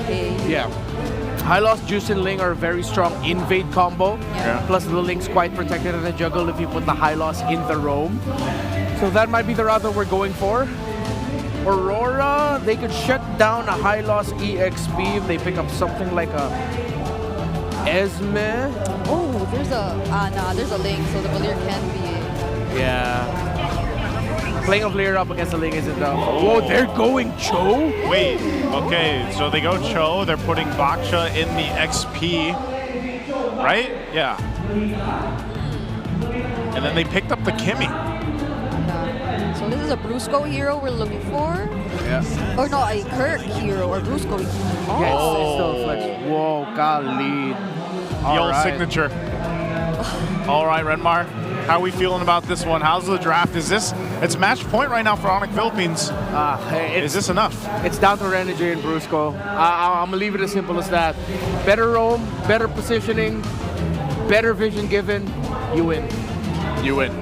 okay. Yeah. High Loss, Juice, and Ling are a very strong invade combo. Yeah. Plus the Ling's quite protected in the jungle if you put the High Loss in the roam. So that might be the route that we're going for. Aurora, they could shut down a High Loss EXP if they pick up something like a Esme. Oh, there's a Ling, so the Valir can be. Yeah. Playing a Valir up against the Ling isn't enough. Whoa, they're going Cho? Wait, okay, so they go Cho, they're putting Baksha in the XP, right? Yeah. And then they picked up the Kimmy. Yeah. So this is a Brusco hero we're looking for? Yeah. Or no, a Kirk hero or Brusco. Oh. Yeah, it's still flex. Whoa, golly. The old signature. All right, Renmar, how are we feeling about this one? How's the draft? Is this, it's match point right now for ONIC Philippines. Is this enough? It's down to Renegade and Brusco. I'm gonna leave it as simple as that. Better roam, better positioning, better vision given, you win. You win.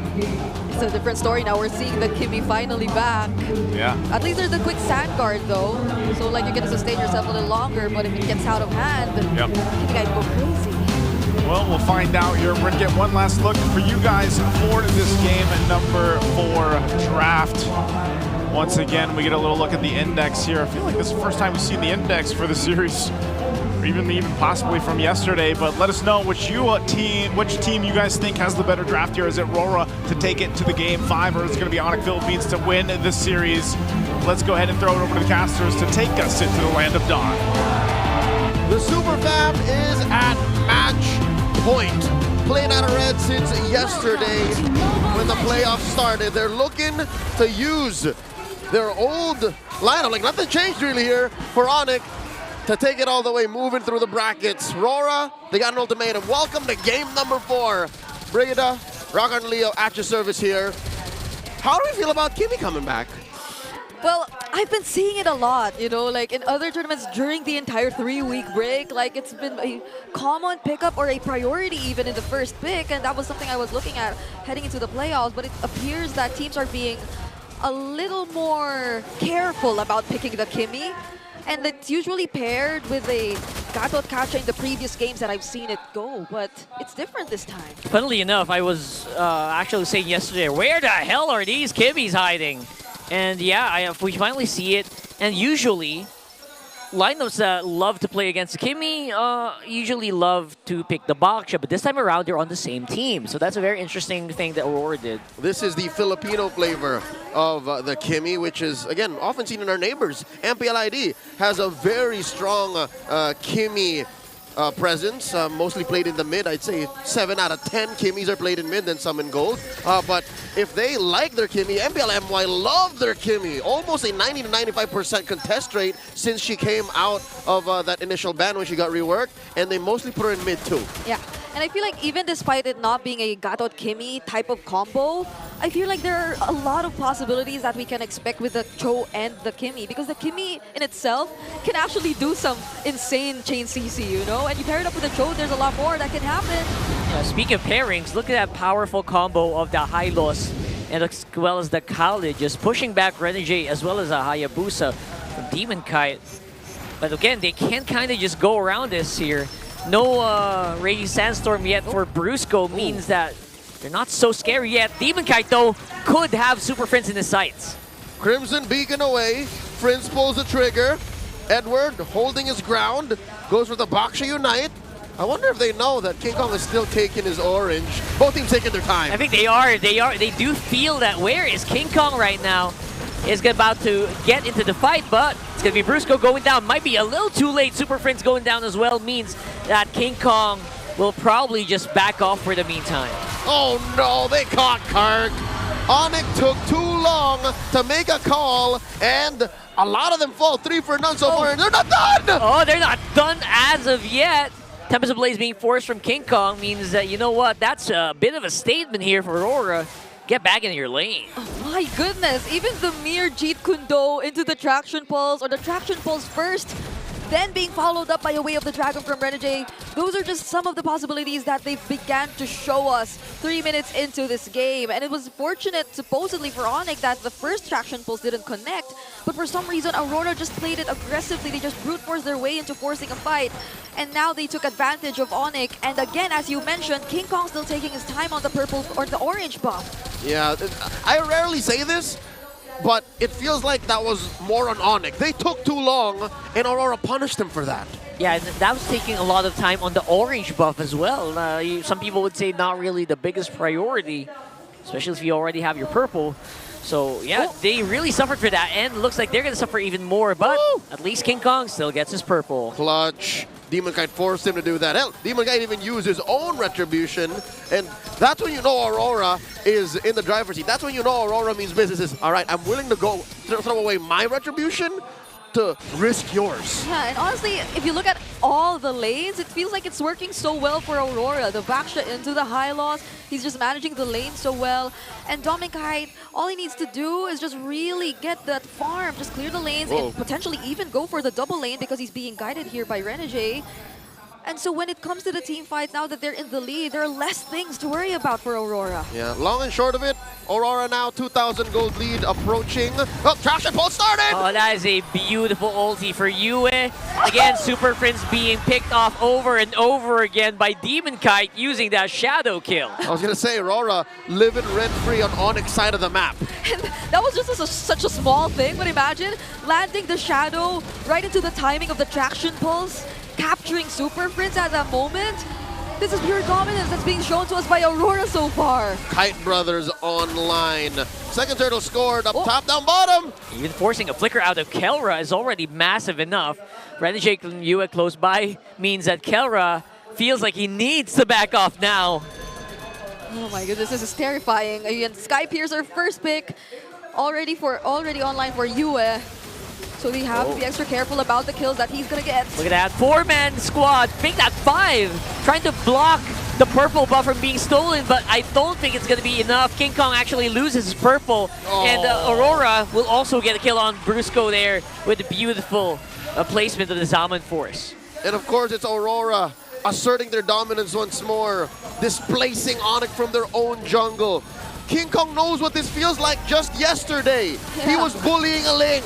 It's a different story now. We're seeing the Kimmy finally back. Yeah. At least there's a quick sand guard though. So like you can sustain yourself a little longer, but if it gets out of hand, yep. Kimmy guys go crazy. Well, we'll find out here. We're gonna get one last look for you guys for this game at number 4 draft. Once again, we get a little look at the index here. I feel like this is the first time we've seen the index for the series, or even possibly from yesterday. But let us know which team you guys think has the better draft here. Is it Rora to take it to the game 5, or is it going to be ONIC Philippines to win this series? Let's go ahead and throw it over to the casters to take us into the land of dawn. The Super Fam is at match point. Playing out of red since yesterday when the playoffs started. They're looking to use their old lineup. Like nothing changed really here for ONIC to take it all the way, moving through the brackets. Rora, they got an ultimatum. Welcome to game number 4. Brigida, Rock and Leo at your service here. How do we feel about Kimmy coming back? Well, I've been seeing it a lot, you know, like in other tournaments during the entire 3-week break, like it's been a common pickup or a priority even in the first pick, and that was something I was looking at heading into the playoffs, but it appears that teams are being a little more careful about picking the Kimmy, and it's usually paired with a Gatot Kacha in the previous games that I've seen it go, but it's different this time. Funnily enough, I was actually saying yesterday, where the hell are these Kimmys hiding? And yeah, we finally see it. And usually, lineups that love to play against the Kimmy usually love to pick the Baksha, but this time around they're on the same team. So that's a very interesting thing that Aurora did. This is the Filipino flavor of the Kimmy, which is, again, often seen in our neighbors. MPL ID has a very strong Kimmy presence, mostly played in the mid. I'd say 7 out of 10 Kimmys are played in mid, then some in gold. But if they like their Kimmy, MPL-MY love their Kimmy. Almost a 90 to 95% contest rate since she came out of that initial ban when she got reworked, and they mostly put her in mid too. Yeah, and I feel like even despite it not being a Gatot Kimmy type of combo, I feel like there are a lot of possibilities that we can expect with the Cho and the Kimmy, because the Kimmy in itself can actually do some insane chain CC, you know? And you pair it up with the Cho, there's a lot more that can happen. Speaking of pairings, look at that powerful combo of the Hylos and as well as the Kali, just pushing back Renegade as well as a Hayabusa from Demon Kite. But again, they can kind of just go around this here. No Raging Sandstorm yet for Brusco means that they're not so scary yet. Demon Kite, though, could have Super Friends in his sights. Crimson Beacon away. Prince pulls the trigger. Edward holding his ground. Goes for the Baksha Unite. I wonder if they know that King Kong is still taking his orange. Both teams taking their time. I think they are. They do feel that. Where is King Kong right now? Is about to get into the fight, but it's going to be Brusco going down. Might be a little too late. Super Friends going down as well means that King Kong will probably just back off for the meantime. Oh no, they caught Kirk. ONIC took too long to make a call, and a lot of them fall 3 for none so far, and they're not done! Oh, they're not done as of yet. Tempest Ablaze being forced from King Kong means that, you know what, that's a bit of a statement here for Aurora. Get back into your lane. Oh my goodness, even the mere Jeet Kundo into the Traction Pulse, or the Traction Pulse first, then being followed up by a Way of the Dragon from Renegade. Those are just some of the possibilities that they began to show us 3 minutes into this game. And it was fortunate, supposedly, for ONIC that the first traction pulse didn't connect. But for some reason, Aurora just played it aggressively. They just brute forced their way into forcing a fight. And now they took advantage of ONIC. And again, as you mentioned, King Kong still taking his time on the purple or the orange buff. Yeah, I rarely say this, but it feels like that was more on ONIC. They took too long, and Aurora punished them for that. Yeah, and that was taking a lot of time on the orange buff as well. Some people would say not really the biggest priority, especially if you already have your purple. So, yeah, they really suffered for that, and looks like they're going to suffer even more, but at least King Kong still gets his purple. Clutch. Demon Kite forced him to do that. Hell, Demon Kite even used his own retribution, and that's when you know Aurora is in the driver's seat. That's when you know Aurora means business is, all right, I'm willing to go throw away my retribution to risk yours. Yeah, and honestly, if you look at all the lanes, it feels like it's working so well for Aurora. The backshot into the high loss, he's just managing the lane so well. And Dominic, all he needs to do is just really get that farm, just clear the lanes, and potentially even go for the double lane because he's being guided here by Renegade. And so when it comes to the team fights, now that they're in the lead, there are less things to worry about for Aurora. Yeah, long and short of it, Aurora now 2,000 gold lead approaching. Oh, traction pulse started! Oh, that is a beautiful ulti for Yue. Again, Super Friends being picked off over and over again by Demon Kite using that shadow kill. I was gonna say, Aurora living rent-free on Onyx side of the map. And that was just such a small thing, but imagine landing the shadow right into the timing of the traction pulse, capturing Super Friends at that moment. This is pure dominance that's being shown to us by Aurora so far. Kite Brothers online. Second turtle scored up top, down bottom. Even forcing a flicker out of Kelra is already massive enough. Renegade and Yue close by means that Kelra feels like he needs to back off now. Oh my goodness, this is terrifying. Again, Sky Piercer first pick, already online for Yue. So they have to be extra careful about the kills that he's gonna get. Look at that, 4-man squad, make that 5, trying to block the purple buff from being stolen, but I don't think it's gonna be enough. King Kong actually loses his purple, and Aurora will also get a kill on Brusco there with the beautiful placement of the Zaman Force. And of course, it's Aurora asserting their dominance once more, displacing ONIC from their own jungle. King Kong knows what this feels like just yesterday. Yeah. He was bullying a Ling.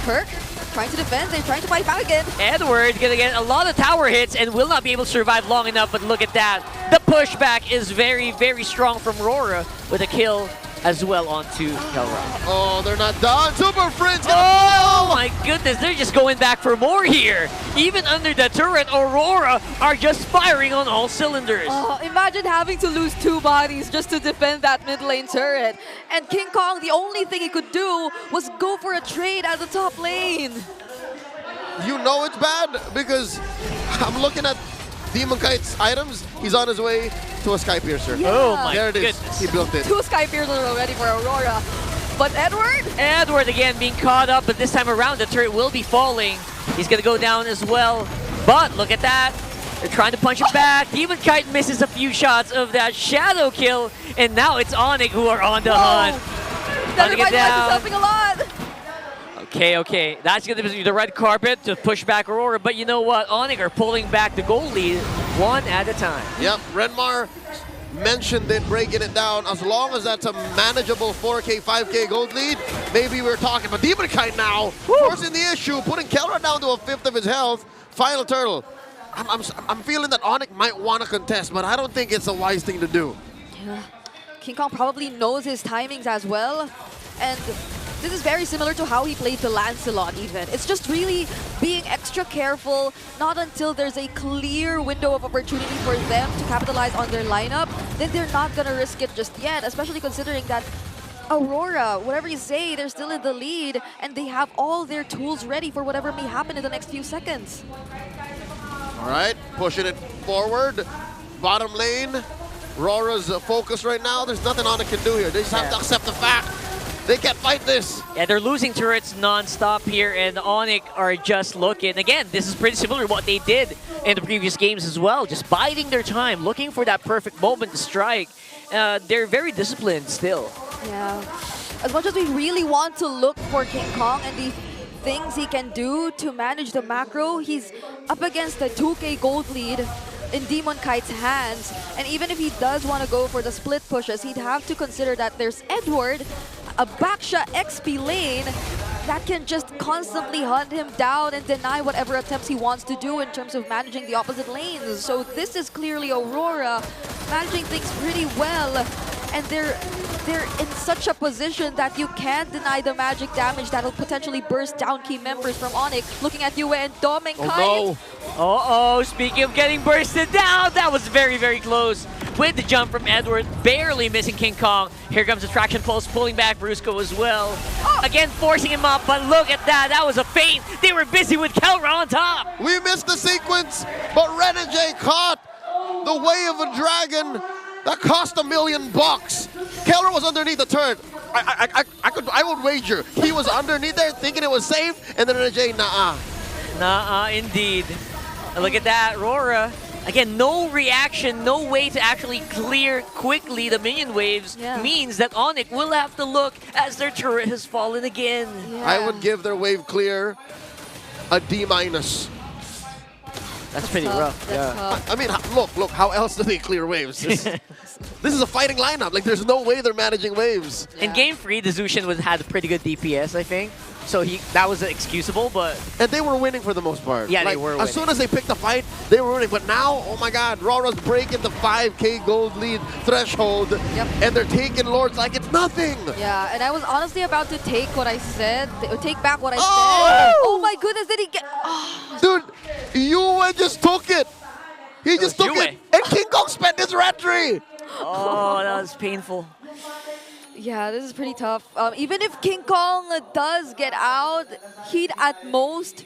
Kirk trying to defend, they're trying to fight back again. Edward gonna get a lot of tower hits and will not be able to survive long enough, but look at that. The pushback is very, very strong from Aurora with a kill as well onto Kelra. Oh, they're not done. Super Friends. Oh my goodness, they're just going back for more here. Even under the turret, Aurora are just firing on all cylinders. Oh, imagine having to lose 2 bodies just to defend that mid lane turret. And King Kong, the only thing he could do was go for a trade at the top lane. You know it's bad because I'm looking at Demon Kite's items. He's on his way to a Sky Piercer. Yeah. Oh my There it is. goodness. He built it. 2 Sky Piercers already for Aurora. But Edward again being caught up, but this time around the turret will be falling. He's gonna go down as well. But look at that. They're trying to punch him back. Demon Kite misses a few shots of that shadow kill, and now it's ONIC who are on the hunt. that Hunting it down. is helping a lot. Okay. That's going to be the red carpet to push back Aurora. But you know what? ONIC are pulling back the goal lead one at a time. Yep, Renmar mentioned it, breaking it down. As long as that's a manageable 4K, 5K gold lead, maybe we're talking. But Demon Kite now, forcing the issue, putting Kelra down to a 5th of his health. Final turtle. I'm feeling that ONIC might want to contest, but I don't think it's a wise thing to do. Yeah. King Kong probably knows his timings as well. And this is very similar to how he played the Lancelot even. It's just really being extra careful, not until there's a clear window of opportunity for them to capitalize on their lineup, then they're not gonna risk it just yet, especially considering that Aurora, whatever you say, they're still in the lead and they have all their tools ready for whatever may happen in the next few seconds. All right, pushing it forward. Bottom lane, Rora's focus right now. There's nothing ONIC can do here. They just have to accept the fact they can't fight this. Yeah, they're losing turrets non-stop here, and ONIC are just looking. Again, this is pretty similar to what they did in the previous games as well. Just biding their time, looking for that perfect moment to strike. They're very disciplined still. Yeah. As much as we really want to look for King Kong and the things he can do to manage the macro. He's up against a 2K gold lead in Demon Kite's hands, and even if he does want to go for the split pushes, he'd have to consider that there's Edward, a Baksha XP lane that can just constantly hunt him down and deny whatever attempts he wants to do in terms of managing the opposite lanes. So this is clearly Aurora managing things pretty well, and they're in such a position that you can't deny the magic damage that'll potentially burst down key members from Onyx. Looking at you and Dom and Kite. Oh Uh-oh, speaking of getting bursted down, that was very, very close. With the jump from Edward, barely missing King Kong. Here comes the Traction Pulse, pulling back Brusco as well. Again, forcing him up, but look at that. That was a feint. They were busy with Kelra on top. We missed the sequence, but Renegade caught the Way of a Dragon that cost $1 million. Keller was underneath the turret. I would wager he was underneath there thinking it was safe, and then Renegade, nah. Nah, indeed. And look at that, Rora. Again, no reaction, no way to actually clear quickly the minion waves means that Onyx will have to look as their turret has fallen again. Yeah. I would give their wave clear a D-. That's pretty tough. rough. That's tough. I mean, look, how else do they clear waves? This is a fighting lineup. Like, there's no way they're managing waves. In Game 3, the Zushin had a pretty good DPS, I think. So that was excusable, but... And they were winning for the most part. Yeah, like, they were winning. As soon as they picked the fight, they were winning. But now, oh my God, Rora's breaking the 5K gold lead threshold. And they're taking Lords like it's nothing. Yeah, and I was honestly about to take what I said, take back what I said. Oh! Oh my goodness, did he get... Dude, Yue just took it. He just took Yue. it. And King Kong spent his retry. Oh, that was painful. Yeah, this is pretty tough. Even if King Kong does get out, he'd at most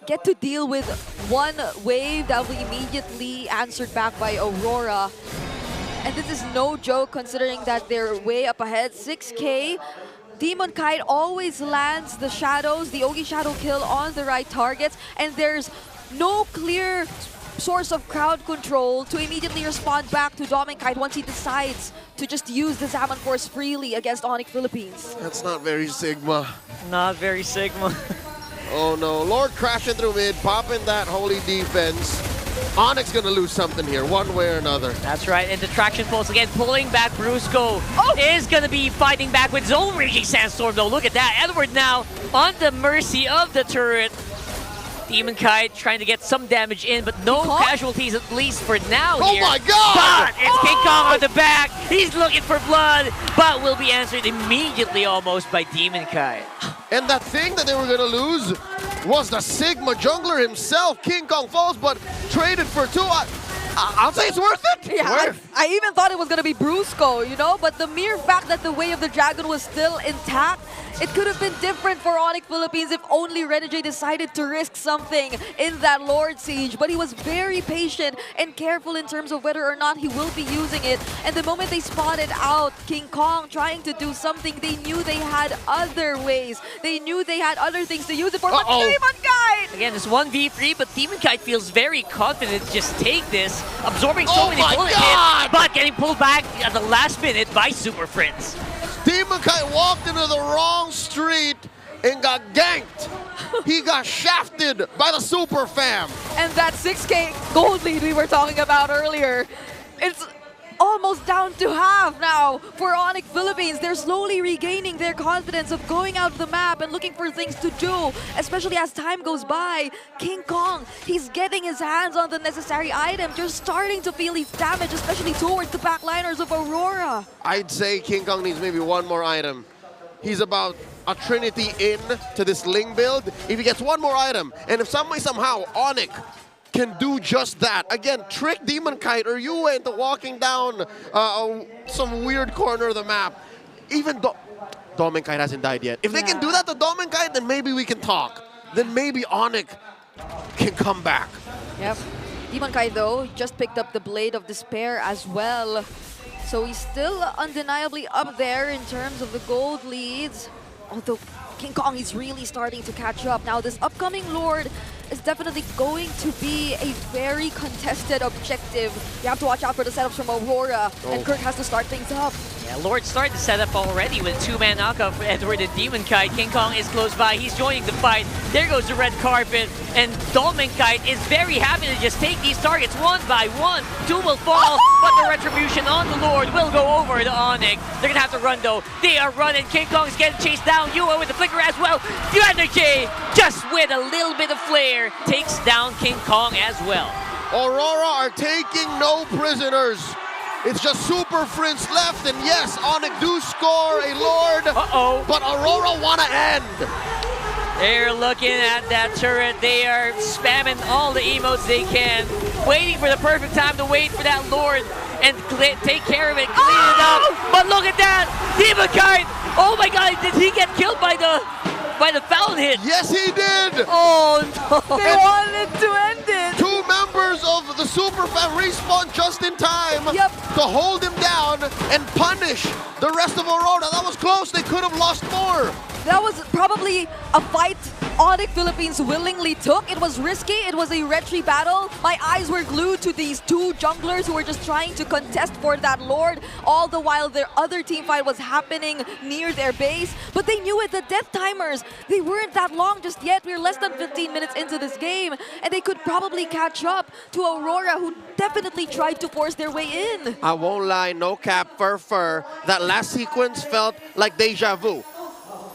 get to deal with one wave that will be immediately answered back by Aurora. And this is no joke considering that they're way up ahead. 6K. Demon Kite always lands the shadows, the Ogi Shadow kill on the right targets, and there's no clear source of crowd control to immediately respond back to Dom and Kite once he decides to just use the Zaman Force freely against ONIC Philippines. That's not very Sigma. Not very Sigma. Oh no, Lord crashing through mid, popping that holy defense. Onyx gonna lose something here, one way or another. That's right, and the Traction Pulse again pulling back Brusco is gonna be fighting back with his own Raging Sandstorm though. Look at that, Edward now on the mercy of the turret. Demon Kite trying to get some damage in, but no casualties at least for now here. Oh my God! But it's King Kong on the back. He's looking for blood, but will be answered immediately almost by Demon Kite. And that thing that they were gonna lose was the Sigma jungler himself. King Kong falls, but traded for two. I'll say it's worth it. Yeah, I even thought it was going to be Brusco, you know, but the mere fact that the Way of the Dragon was still intact, it could have been different for ONIC Philippines if only Renegade decided to risk something in that Lord Siege. But he was very patient and careful in terms of whether or not he will be using it. And the moment they spotted out King Kong trying to do something, they knew they had other ways. They knew they had other things to use it for. But Demon Kite! Again, it's 1v3, but Demon Kite feels very confident to just take this, absorbing so many bullet hits, but getting pulled back at the last minute by Super Friends. Demon Kite walked into the wrong street and got ganked. He got shafted by the Super Fam. And that 6K gold lead we were talking about earlier, it's almost down to half now for ONIC Philippines. They're slowly regaining their confidence of going out of the map and looking for things to do, especially as time goes by. King Kong, he's getting his hands on the necessary items. You're starting to feel his damage, especially towards the backliners of Aurora. I'd say King Kong needs maybe one more item. He's about a Trinity in to this Ling build. If he gets one more item, and if some way, somehow, ONIC can do just that. Again, trick Demon Kite or Yue into walking down some weird corner of the map. Even Dom and Kite hasn't died yet. If they can do that to Dom and Kite, then maybe we can talk. Then maybe ONIC can come back. Yep. Demon Kite, though, just picked up the Blade of Despair as well. So he's still undeniably up there in terms of the gold leads. Although King Kong is really starting to catch up. Now, this upcoming Lord is definitely going to be a very contested objective. You have to watch out for the setups from Aurora, and Kirk has to start things up. Yeah, Lord started to set up already with a two-man knockout for Edward and Demon Kite. King Kong is close by. He's joining the fight. There goes the red carpet. And Dolmen Kite is very happy to just take these targets one by one. Two will fall, but the retribution on the Lord will go over to Onyx. They're going to have to run, though. They are running. King Kong is getting chased down. Yua with the flicker as well. The energy, just with a little bit of flair, takes down King Kong as well. Aurora are taking no prisoners. It's just Super Prince left, and yes, Onyx do score a Lord, but Aurora want to end. They're looking at that turret. They are spamming all the emotes they can, waiting for the perfect time to wait for that Lord and take care of it, clean it up. But look at that, Demon Kite! Oh my God, did he get killed by the foul hit? Yes, he did. Oh no! They wanted to end it. Two members of the Super Fam respawn just in time to hold him down and punish the rest of Aurora. That was close. They could have lost more. That was probably a fight Onyx Philippines willingly took. It was risky. It was a retry battle. My eyes were glued to these two junglers who were just trying to contest for that Lord, all the while their other team fight was happening near their base. But they knew it, the death timers, they weren't that long just yet. We were less than 15 minutes into this game, and they could probably catch up to Aurora, who definitely tried to force their way in. I won't lie, no cap, fur. That last sequence felt like deja vu.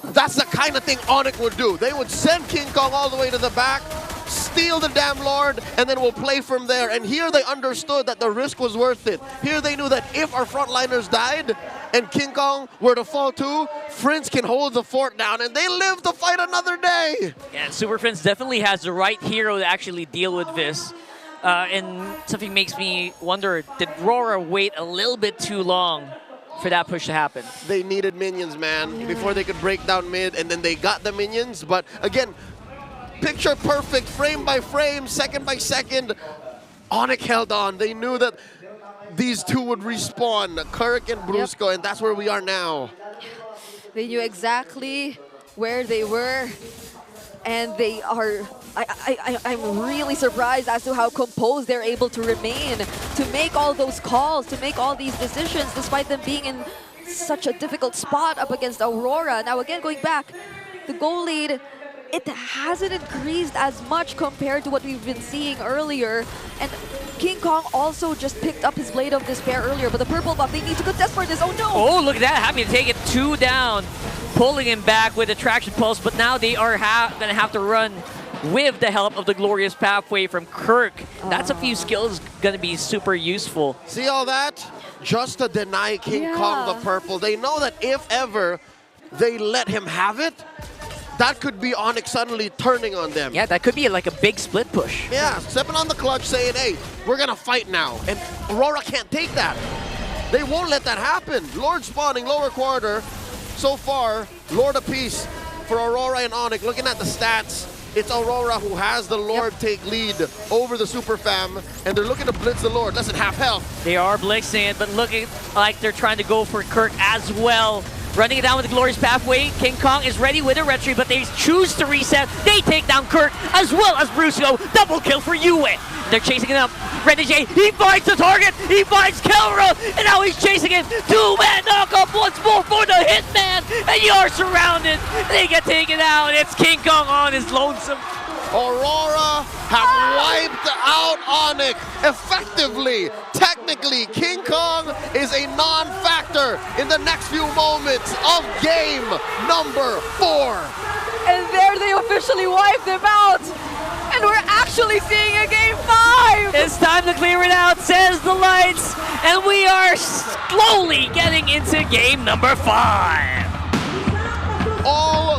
That's the kind of thing Onyx would do. They would send King Kong all the way to the back, steal the damn Lord, and then we'll play from there. And here they understood that the risk was worth it. Here they knew that if our frontliners died and King Kong were to fall too, Prince can hold the fort down, and they live to fight another day. Yeah, and Super Prince definitely has the right hero to actually deal with this. And something makes me wonder, did Rora wait a little bit too long for that push to happen? They needed minions, man, before they could break down mid, and then they got the minions. But again, picture perfect, frame by frame, second by second, Onyx held on. They knew that these two would respawn, Kirk and Brusco, and that's where we are now. They knew exactly where they were, and they are... I'm really surprised as to how composed they're able to remain, to make all those calls, to make all these decisions, despite them being in such a difficult spot up against Aurora. Now again, going back, the goal lead, it hasn't increased as much compared to what we've been seeing earlier. And King Kong also just picked up his Blade of Despair earlier, but the purple buff, they need to contest for this. Oh no! Oh, look at that, having to take it 2 down, pulling him back with Attraction Pulse, but now they are gonna have to run with the help of the Glorious Pathway from Kirk. That's a few skills gonna be super useful. See all that? Just to deny King Kong the purple. They know that if ever they let him have it, that could be Onyx suddenly turning on them. Yeah, that could be like a big split push. Yeah, stepping on the clutch saying, hey, we're gonna fight now. And Aurora can't take that. They won't let that happen. Lord spawning, lower quarter. So far, Lord apiece for Aurora and Onyx. Looking at the stats, it's Aurora who has the Lord take lead over the Super Fam, and they're looking to blitz the Lord. Less than half health. They are blitzing it, but looking like they're trying to go for Kirk as well. Running it down with the Glorious Pathway. King Kong is ready with a retry, but they choose to reset. They take down Kirk as well as Brusco. Double kill for Yue. They're chasing it up. Renegade, he finds the target. He finds Kelra, and now he's chasing it. 2-man knockup once more for the Hitman, and you are surrounded. They get taken out. It's King Kong on his lonesome. Aurora have wiped out Onyx effectively. Technically, King Kong is a non-factor in the next few moments of game number 4. And there they officially wiped them out. And we're actually seeing a game 5. It's time to clear it out, says the lights. And we are slowly getting into game number 5. All